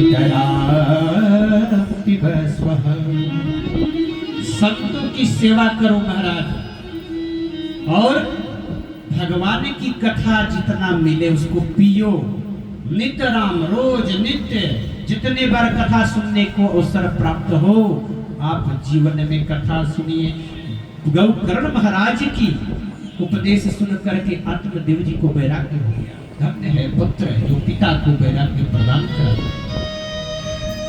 नितराम पिबः स्वः। संतों की सेवा करो महाराज, और भगवान की कथा जितना मिले उसको पियो। नितराम, रोज नित्य जितने बार कथा सुनने को अवसर प्राप्त हो, आप जीवन में कथा सुनिए। गौकर्ण महाराज की उपदेश सुन करके आत्मदेव जी को वैराग्य हो गया। धन्य है पुत्र जो पिता को वैराग्य प्रदान करा।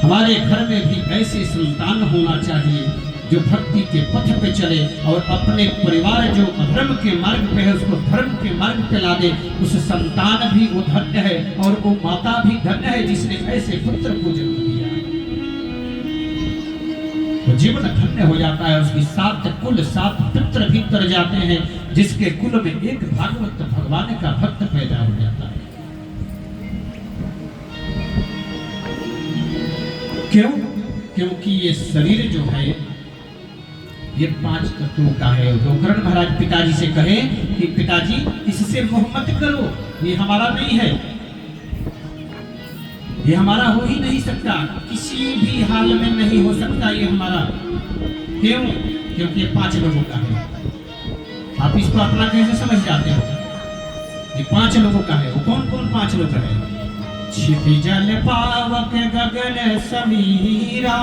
हमारे घर में भी ऐसे संतान होना चाहिए जो भक्ति के पथ पे चले और अपने परिवार जो अधर्म के मार्ग पे है उसको धर्म के मार्ग पे ला दे। उस संतान भी वो धन्य है और वो माता भी धन्य है जिसने ऐसे पुत्र को जन्म दिया। तो जीवन धन्य हो जाता है। उसकी 7 कुल 7 पुत्र भी तर जाते हैं, जिसके कुल में एक भागवत भगवान का भक्त पैदा हो जाता है। क्यों? क्योंकि ये शरीर जो है ये 5 तत्वों का है। गौकर्ण महाराज पिताजी से कहे कि पिताजी इससे मोह मत करो, ये हमारा नहीं है, ये हमारा हो ही नहीं सकता, किसी भी हाल में नहीं हो सकता ये हमारा। क्यों? क्योंकि ये 5 लोगों का है। आप इसको अपना कैसे समझ जाते हो? ये 5 लोगों का है। वो कौन कौन 5 लोग है? क्षिति जल पावक गगन समीरा,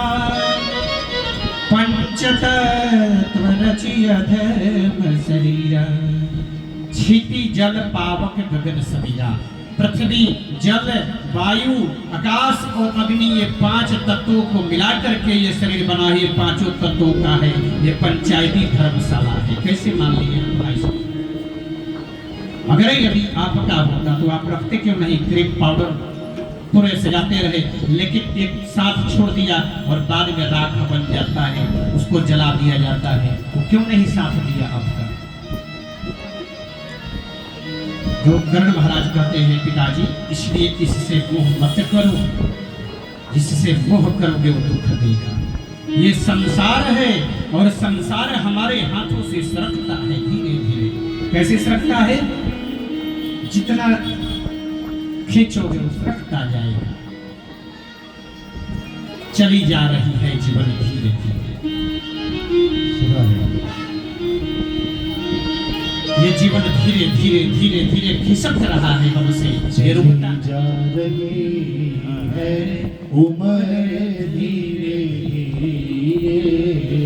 पंचतत्व रचिय धर्म शरीरा। क्षिति जल पावक गगन समीरा, पृथ्वी जल वायु आकाश और अग्नि, ये 5 तत्वों को मिला करके ये शरीर बना है। ये 5 तत्वों का है। ये पंचायती धर्मशाला है। कैसे मान लिए भाई? अगर यदि आपका होता तो आप रखते क्यों नहीं? क्रीम पाउडर पूरे सजाते रहे, लेकिन एक साथ छोड़ दिया और बाद में राख बन जाता है, उसको जला दिया जाता है। वो क्यों नहीं साथ दिया आपका? गौकर्ण महाराज कहते हैं पिताजी इसलिए इससे मोह मत करो, जिससे मोह करोगे वो दुख देगा। ये संसार है और संसार हमारे हाथों से सरकता है धीरे धीरे। कैसे सरकता है? जितना खींचोगे वो सरकता जाएगा। चली जा रही है जीवन धीरे धीरे। ये जीवन धीरे धीरे धीरे धीरे खिसक रहा है हमसे। रुकता जा रही है उम्र धीरे धीरे,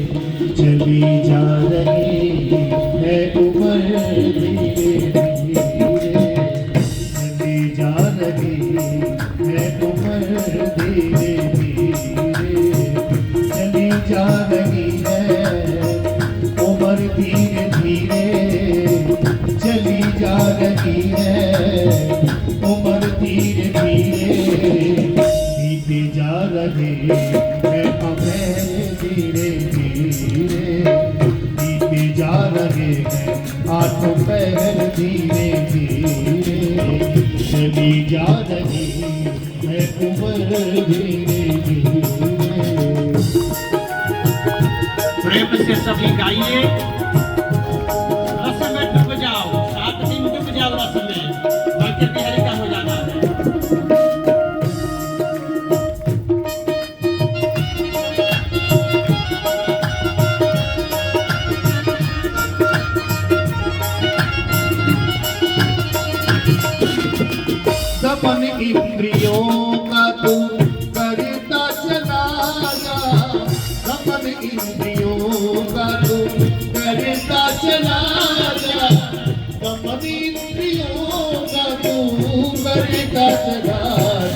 चली जा रही है उम्र धीरे धीरे, चली जा रही है उम्र धीरे धीरे, चली जा रही है उम्र धीरे धीरे, चली जा रही है उम्र धीरे धीरे, बीते जा रहे हैं अवैध धीरे धीरे, बीते जा रहे हैं 8 पहर धीरे धीरे, चली जा रही है उम्र धीरे धीरे। प्रेम से सभी गाइए, रस में डूब जाओ, 7 दिन डूब जाओ रस में, बल्कि बिहारी का हो जाना है। दमन इंद्रियों का तू करता चला जा, दमन इंद्रियों का तू करता चला जा, दमन इंद्रियों का तू करता चला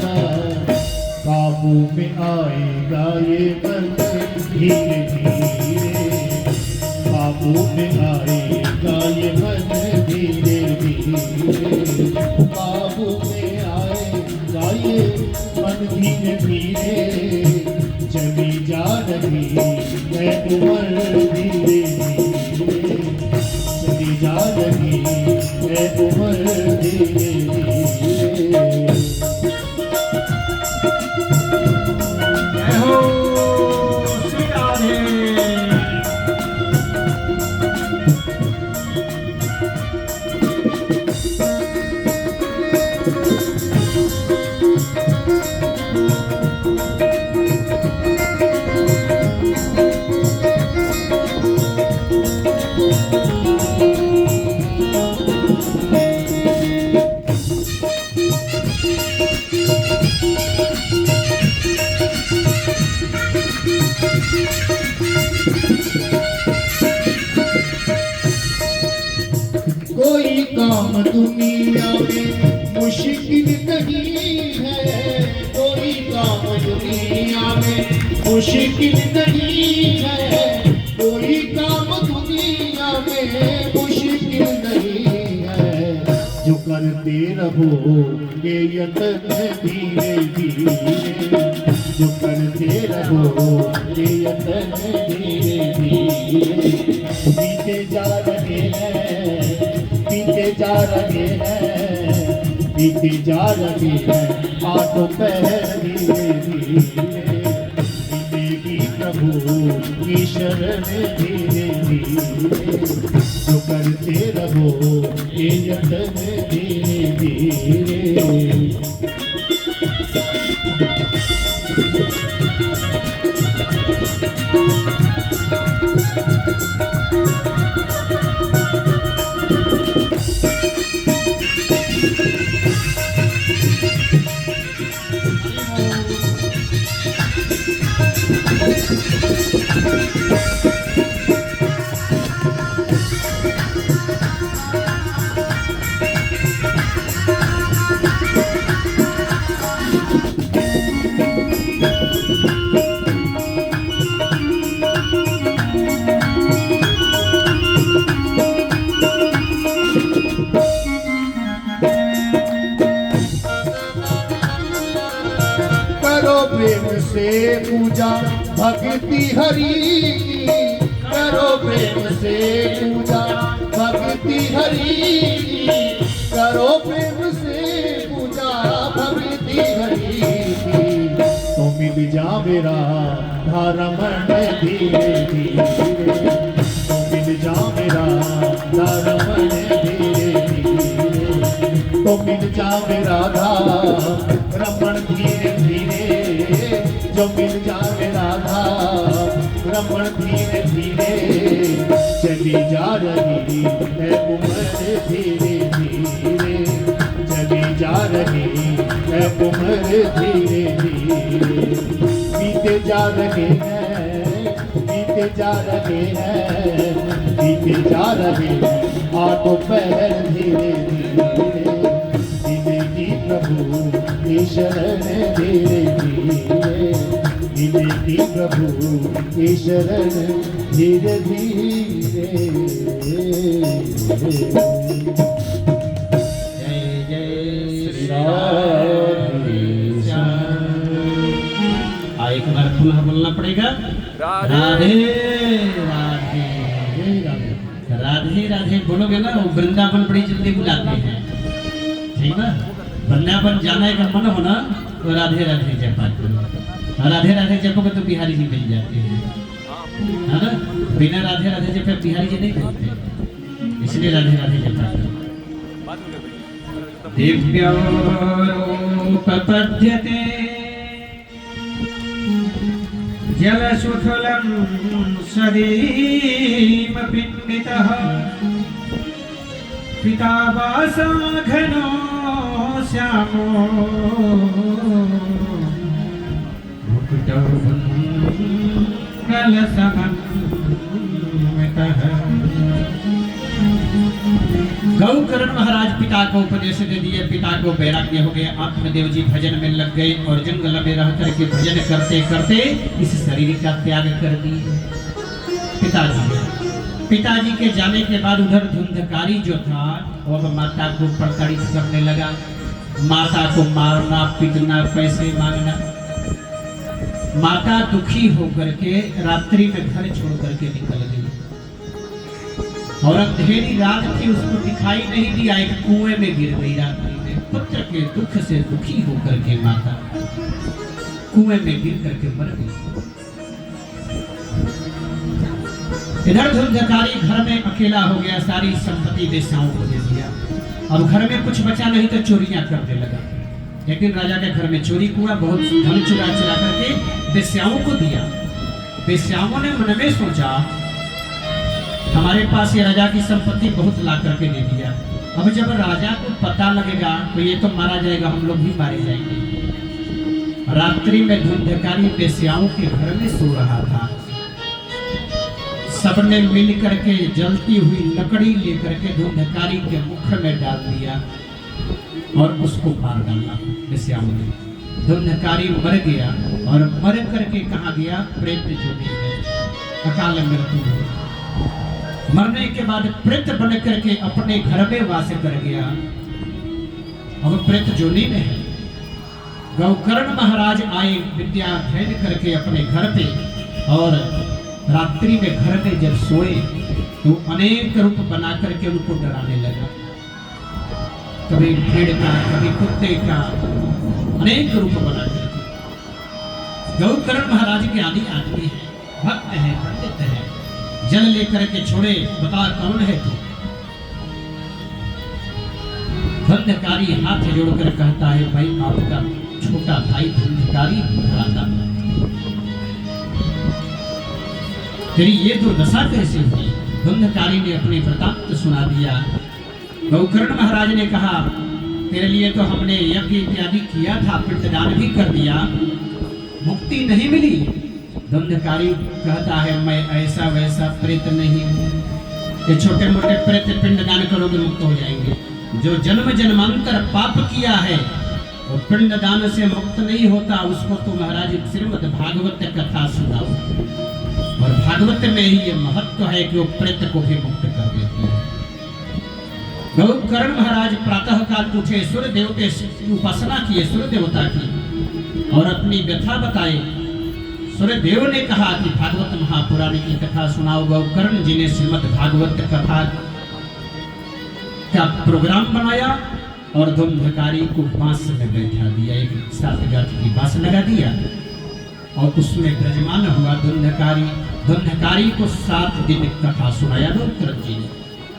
जा, काबू में आएगा ये मन धीरे धीरे, काबू में आएगा ये मन धीरे धीरे, काबू में आएगा ये मन धीरे धीरे, चली जा रही है उम्र धीरे धीरे, चली जा रही है उम्र धीरे धीरे। में मुश्किल नहीं है, कोई काम दुनिया में मुश्किल नहीं है। जो करते रहो ये यत्न धीरे धीरे, जो करते रहो ये यत्न धीरे धीरे। बीते जा रहे हैं, बीते जा रहे हैं, बीते जा रहे हैं आठों पहर धीरे धीरे। मिलेगी प्रभु की शरण धीरे धीरे, जो करते रहो ये यत्न धीरे धीरे। प्रेम से पूजा भक्ति हरि की, करो प्रेम से पूजा भक्ति हरि की, करो प्रेम से पूजा भक्ति हरि की। तो मिल जा मेरा धर्मन धीरे धीरे, तो मिल जा मेरा धर्मन धीरे धीरे, तो मिल जा मेरा रमण धीरे धीरे, जो मिल जाए राधा रमण धीरे धीरे। चली जा रही है उम्र धीरे धीरे, चली जा रही है उम्र धीरे धीरे। बीते जा रहे हैं, बीते जा रहे हैं, बीते जा रहे हैं आठों पहर धीरे धीरे। मिलेगी प्रभु की शरण धीरे धीरे, मिलेगी प्रभु की शरण धीरे धीरे। जय जय श्री राधे श्याम। एक बार पुनः बोलना पड़ेगा, राधे राधे राधे राधे। बोलोगे ना, वो वृंदावन बड़ी जल्दी बुलाते हैं, ठीक ना। वृंदावन जाने का मन हो ना तो राधे राधे जपा करो, और राधे राधे जपोगे तो बिहारी जी मिल जाते हैं, है ना। बिना राधे राधे जपे बिहारी जी नहीं मिलते, इसलिए राधे राधे जपा करो। दिव्योपपद्यते जलसुफलं सदीम पिण्डितः, पितावासा घनो श्यामो मुकुटौ मंगलसमन्वितः। गौकर्ण महाराज पिता को उपदेश दे दिए, पिता को वैराग्य हो गया। आत्मदेव जी भजन में लग गए और जंगल में रह करके भजन करते करते इस शरीर का त्याग कर दिए। पिताजी के जाने के बाद उधर धुंधकारी जो था वो अब माता को प्रताड़ित करने लगा, माता को मारना पीटना पैसे मांगना। माता दुखी होकर के रात्रि में घर छोड़ करके निकल गई और अंधेरी रात थी, उसको दिखाई नहीं दिया, एक कुएं में गिर गई रात्रि में। पुत्र के दुख से दुखी होकर के माता कुएं में गिर करके मर गई। इधर धुंधकारी घर में अकेला हो गया, सारी संपत्ति वेश्याओं को दे दिया। अब घर में कुछ बचा नहीं तो चोरियां करने लगा। एक दिन राजा के घर में चोरी हुआ, बहुत धन चुरा करके वेश्याओं को दिया। वेश्याओं ने मन में सोचा हमारे पास ये राजा की संपत्ति बहुत ला करके दे दिया, अब जब राजा को पता लगेगा तो ये तो मारा जाएगा, हम लोग भी मारे जाएंगे। रात्रि में धुंधकारी वेश्याओं के घर में सो रहा था। सबने मिल करके जलती हुई लकड़ी लेकर के धुंधकारी के मुख में डाल दिया और उसको मार डाला वेश्याओं ने। धुंधकारी मर गया। और मर करके कहा गया प्रेत जो भी है, अकाल मृत्यु हुई। मरने के बाद प्रेत बन करके अपने घर में वास कर गया। अब प्रेत जोनी में है। गौकर्ण महाराज आए विद्या अध्ययन करके अपने घर पे, और रात्रि में घर में जब सोए तो अनेक रूप बना करके उनको डराने लगा। कभी भेड़ का, कभी कुत्ते का, अनेक रूप बना करके। गौकर्ण महाराज के आदि आदमी है, भक्त है, पंडित है। जल लेकर के छोड़े, बता कौन है तू? धन्यकारी हाथ जोड़कर कहता है, भाई आपका छोटा भाई धन्यकारी भ्राता। तेरी ये दुर्दशा कैसे हुई? धन्यकारी ने अपनी वृतांत सुना दिया। गौकर्ण महाराज ने कहा, तेरे लिए तो हमने यज्ञ इत्यादि किया था, पिंडदान भी कर दिया, मुक्ति नहीं मिली। धन्यकारी कहता है, मैं ऐसा वैसा प्रेत नहीं हूँ। ये छोटे मोटे प्रेत पिंडदान करोगे मुक्त हो जाएंगे। जो जन्म जन्मांतर पाप किया है वो पिंडदान से मुक्त नहीं होता। उसको तो महाराज श्रीमद् भागवत कथा सुनाओ, और भागवत में ही ये महत्व है कि वो प्रेत को भी मुक्त कर देती है। गौकर्ण महाराज प्रातः काल उठे, सूर्य देवते उपासना किए सूर्य देवता की, और अपनी व्यथा बताए। सूर्य देव ने कहा कि भागवत महापुराण की कथा सुनाओ। गौकर्ण जी ने श्रीमद् भागवत कथा का प्रोग्राम बनाया और धुंधकारी को बांस में बैठा दिया। एक 7 गांठ की बांस लगा दिया और उसमें विराजमान हुआ धुंधकारी। धुंधकारी को 7 दिन कथा सुनाया गौकर्ण जी ने,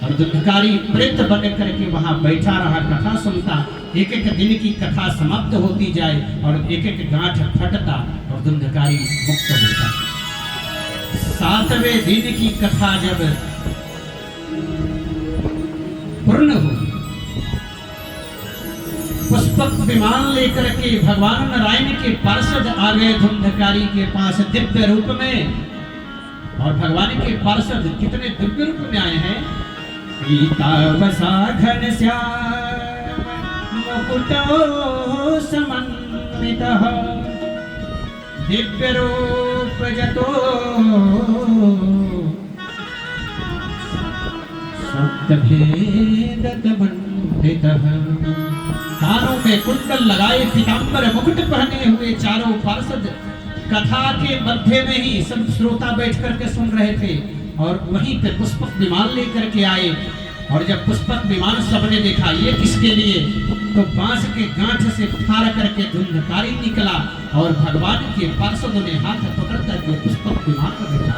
और धुंधकारी प्रेत बन करके वहां बैठा रहा, कथा सुनता। एक एक दिन की कथा समाप्त होती जाए और एक एक गांठ फटता और धुंधकारी मुक्त होता। 7वें दिन की कथा जब पूर्ण हुई, पुष्पक विमान लेकर के भगवान नारायण के पार्षद आ गए धुंधकारी के पास दिव्य रूप में। और भगवान के पार्षद कितने दिव्य रूप में आए हैं। पीतावसा घनश्याम मुकुटो समन्वितः दिव्य रूप जतो सप्तभेदमण्डितः। कानों में कुंडल लगाए, पीतांबर मुकुट पहने हुए चारों पार्षद कथा के मध्य में ही सब श्रोता बैठ करके सुन रहे थे। और वहीं पे पुष्पक विमान लेकर के आए, और जब पुष्पक विमान सबने देखा ये किसके लिए, तो बांस के गांठ से फाड़ करके धुंधकारी निकला और भगवान के पार्षदों ने हाथ पकड़ करके पुष्पक विमान पर बैठा।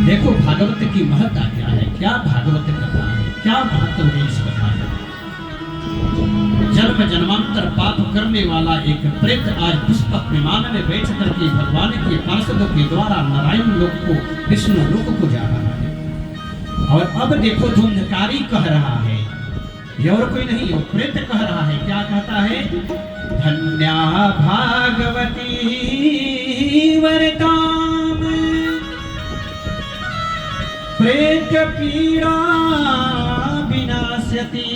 देखो भागवत की महत्ता क्या है, क्या भागवत कथा है, क्या महत्व है इस कथा का। जन्म जन्मांतर पाप करने वाला एक प्रेत आज पुष्पक विमान में बैठ करके भगवान के पार्षदों के द्वारा नारायण लोक को, विष्णु लोक को जा रहा है। और अब देखो धुंधकारी कह रहा है, ये और कोई नहीं, वो प्रेत कह रहा है। क्या कहता है? धन्या भागवती वरदाम प्रेत पीड़ा विनाश्यति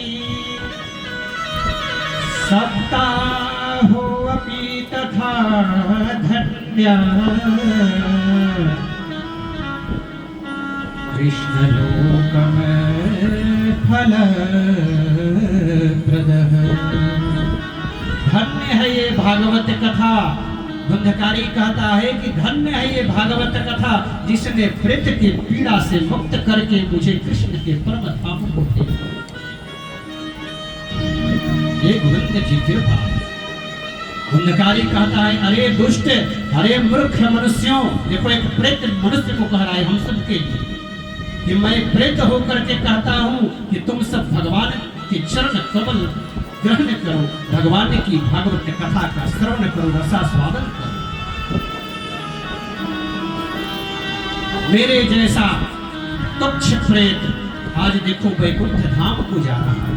सप्ताहो अपि तथा धन्या कृष्णलोकम फलप्रदः। धन्य है ये भागवत कथा। धुंधकारी कहता है कि धन्य है ये भागवत कथा जिसने प्रेत की पीड़ा से मुक्त करके मुझे कृष्ण के परम धाम को दिया। ये गोविंद जी कृपा। धुंधकारी कहता है, अरे दुष्ट, अरे मूर्ख मनुष्यों, देखो एक प्रेत मनुष्य को कह रहा है हम सब के लिए कि मैं प्रेत होकर के कहता हूँ कि तुम सब भगवान के चरण कमल ग्रहण करो, भगवान की भागवत कथा का श्रवण करो, रसास्वादन करो। मेरे जैसा तुच्छ प्रेत आज देखो वैकुंठ धाम को जा रहा है।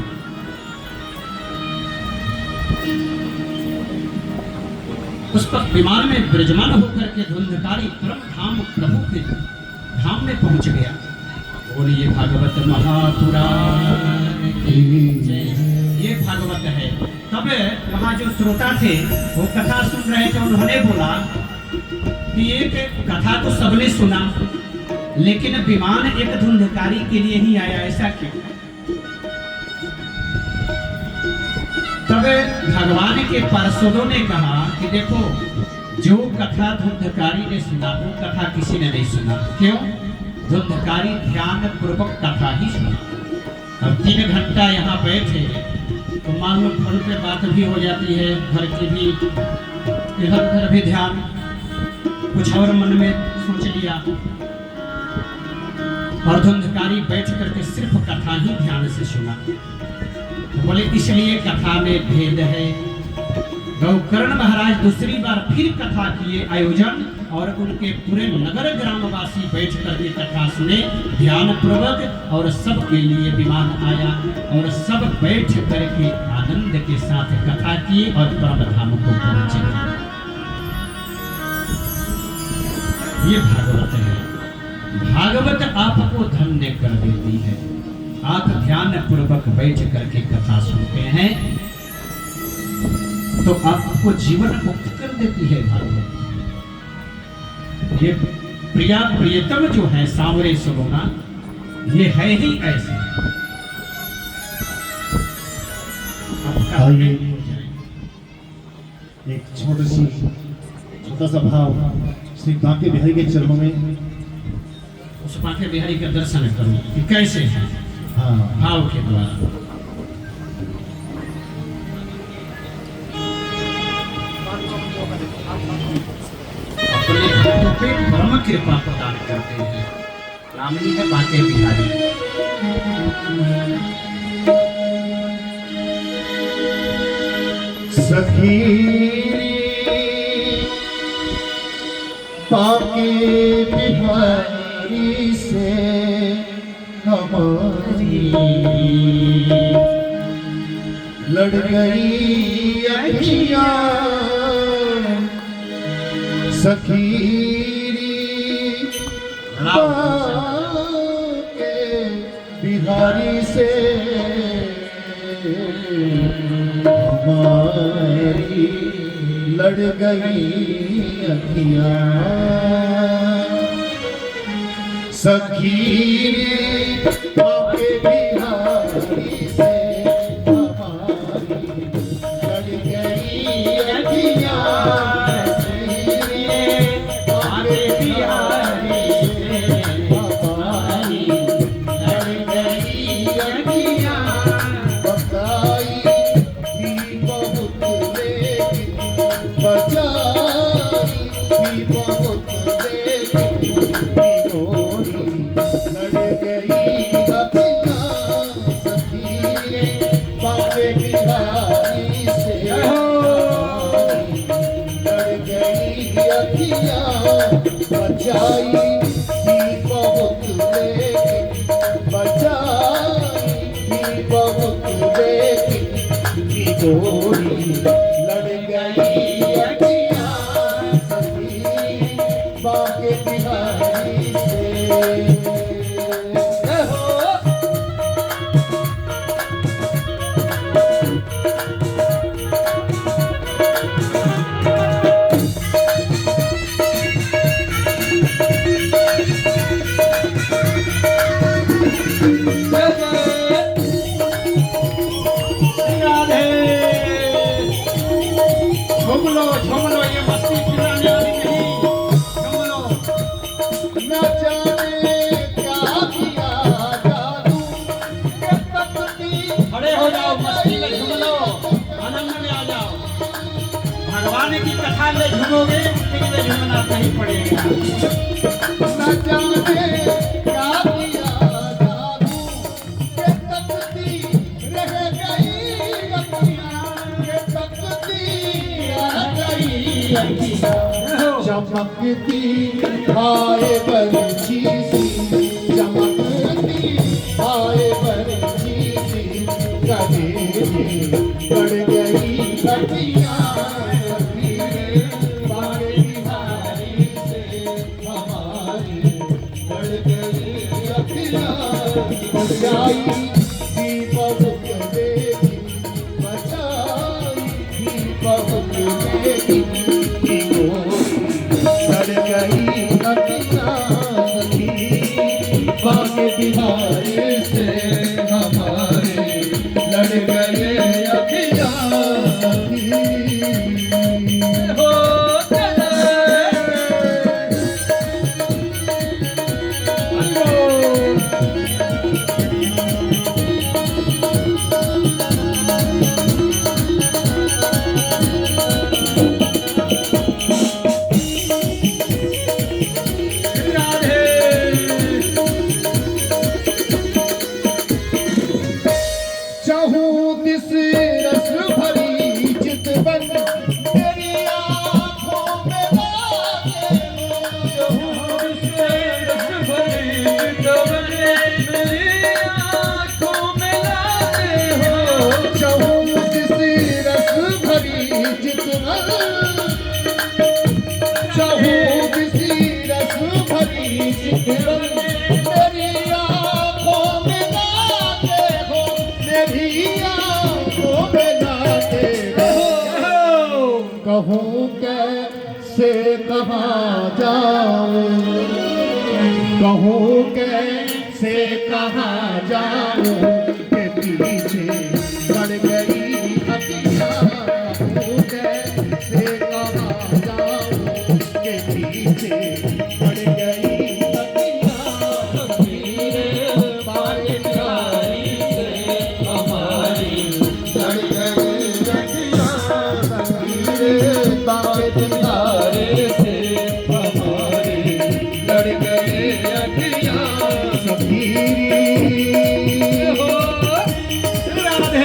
पुष्पक विमान में विराजमान होकर के धुंधकारी परम धाम प्रभु के धाम में पहुंच गया। बोलिए भागवत महापुराण की जय। ये भागवत है। तब वहाँ जो श्रोता थे वो कथा सुन रहे थे, उन्होंने बोला कि एक कथा तो सबने सुना, लेकिन विमान एक धुंधकारी के लिए ही आया, ऐसा क्यों? तब भगवान के पार्षदों ने कहा कि देखो, जो कथा धुंधकारी ने सुना वो कथा किसी ने नहीं सुना। क्यों? धुंधकारी ध्यान पूर्वक कथा ही सुना। अब 3 घंटा यहाँ बैठे तो मान लो फोन पे बात भी हो जाती है, घर की भी, इधर उधर भी ध्यान, कुछ और मन में सोच लिया, और धुंधकारी बैठ करके सिर्फ कथा ही ध्यान से सुना। तो बोले इसलिए कथा में भेद है। गौकर्ण महाराज दूसरी बार फिर कथा किए आयोजन, और उनके पूरे नगर ग्रामवासी बैठ करके कथा सुने ध्यान पूर्वक, और सबके लिए विमान आया और सब बैठ करके आनंद के साथ कथा किए और परम धाम को पहुंचे। ये भागवत है। भागवत आपको धन्य कर देती है। आप ध्यान पूर्वक बैठ करके कथा सुनते हैं तो आपको जीवन मुक्त कर देती है भागवत। ये प्रिया प्रियतम जो है सांवरे सलोना, ये है ही ऐसे। आइए एक छोटा सा भाव श्री बांके बिहारी के चरणों में, उस बांके बिहारी का दर्शन करो कि कैसे है। हाँ, भाव के द्वारा। अपने भक्तों पे परम कृपा प्रदान करते हैं। नाम ही है बांके बिहारी। सखी बांके बिहारी से हमारी लड़ गई अखियां, सखी बांके बिहारी से हमारी लड़ गई अखियां, सखी बांके बिहारी से हमारी लड़ गई अखियां, बांके बिहारी से हमारी लड़ गई अखियां, बताई भी बहुत लेकिन बचाई भी बहुत लेकिन लड़ गई अखियां, सखी बांके बिहारी से लड़ गई अखियां, बचाई भी बहुत लेकिन बचाई भी बहुत लेकिन गोरी लड़ गई अखियां, सखी बांके बिहारी से। झूम लो, ये मस्ती खिलाने वाली नहीं। झूम लो। न जाने क्या किया जादू के तपती, खड़े हो जाओ, मस्ती में झूम लो, आनंद में आ जाओ। भगवान की कथा में झूमोगे, मस्ती में झूमना नहीं पड़ेगा। न जाने क्या किया जादू के तपती रह गई अखियां, के तपती रह गई अखियां, चमकती आए बरछी सी, चमकती आए बरछी सी, कभी बढ़ गई अखियां, सखी बांके बिहारी से हमारी बढ़ गई अखियां, बचाई भी बहुत लेकिन बचाई बहुत मेरी लड़ गई अखियाँ सखी बाके बिहारी से हमारे लड़ गए अखियाँ हो कहूँ कैसे कहाँ जाऊँ कहूँ कैसे कहाँ जाऊँ के पीछे पड़ गई अखियाँ कहूँ कैसे कहाँ जाऊँ के पीछे पड़ गई अखियाँ मेरे बारे प्यारी से हमारी लड़ गई अखियाँ बाके तुम्हारे से हमारे लड़ गए अखियाँ सभी हो राधे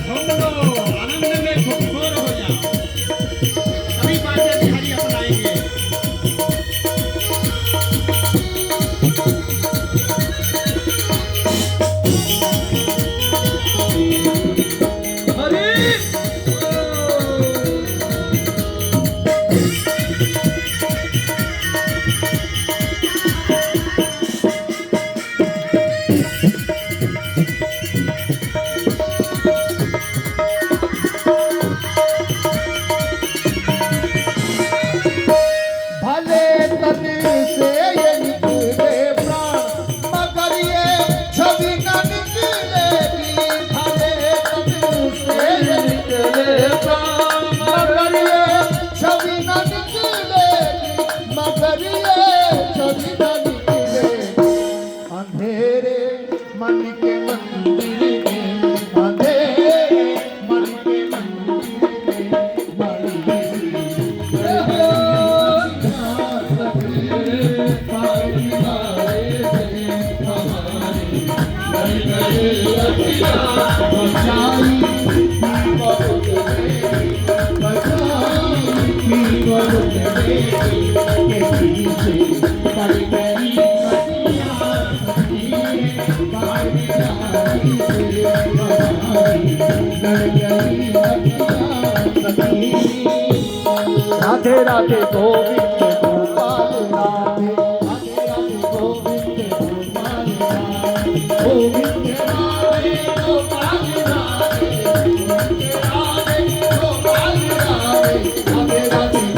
हम लोग आनंद में घोर हो जाओ सभी बातें बिहारी अपनाएंगे अंधेरे मन के मंदिर में अंधेरे मन के मंदिर राधे राधे गोविंद गोपाल राधे राधे राधे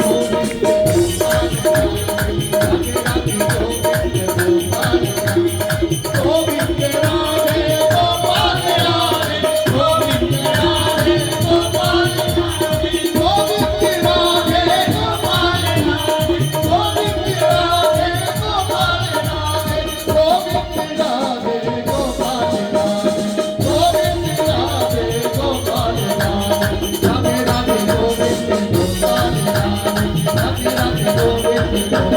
गोविंद गोपाल राधे गोविंद राधे गोपाल राधे गोविंद राधे गोपाल राधे राधे राधे गोविंद गोपाल राधे राधे राधे गोविंद गोपाल राधे गोविंद राधे गोपाल राधे गोविंद राधे गोपाल राधे गोविंद राधे राधे